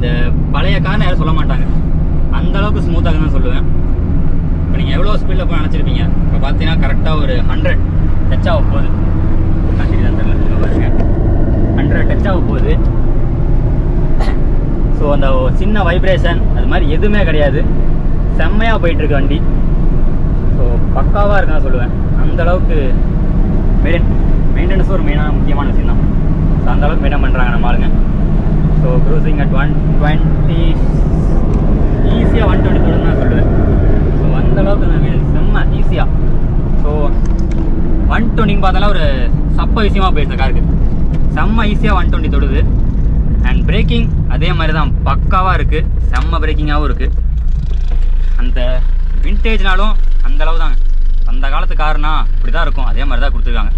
இந்த பழைய கார்னு யாரும் சொல்ல மாட்டாங்க, அந்தளவுக்கு ஸ்மூத்தாக தான் சொல்லுவேன். இப்போ நீங்கள் எவ்வளோ ஸ்பீடில் போய் நினச்சிருப்பீங்க, இப்போ பார்த்தீங்கன்னா கரெக்டாக ஒரு 100 டச் ஆக போகுது. சரிதான் தெரியல, பாருங்க 100 டச் ஆக போகுது. ஸோ அந்த சின்ன வைப்ரேஷன் அது மாதிரி எதுவுமே கிடையாது, செம்மையாக போயிட்டுருக்கு வண்டி. ஸோ பக்காவாக இருக்குன்னு சொல்லுவேன். அந்தளவுக்கு மெயின்டெனன்ஸும் ஒரு மெயினான முக்கியமான விஷயம் தான். ஸோ அந்தளவுக்கு மெயின்டைன் பண்ணுறாங்க நம்ம ஆளுங்க. ஸோ க்ரூசிங் அட் 120 ஈஸியாக 120 தொடுன்னு தான் சொல்லுவேன். ஸோ அந்தளவுக்கு செம்ம ஈஸியாக. ஸோ 120 பார்த்தாலும் ஒரு சப்ப விஷயமாக போயிடுச்சு இந்த காருக்கு. செம்ம ஈஸியாக 120 தொடுது. அண்ட் பிரேக்கிங் அதே மாதிரி தான் பக்காவாக இருக்குது, செம்ம பிரேக்கிங்காகவும் இருக்குது. அந்த விண்டேஜ்னாலும் அந்தளவு தாங்க, அந்த காலத்து காருனா இப்படி தான் இருக்கும், அதே மாதிரி தான் கொடுத்துருக்காங்க.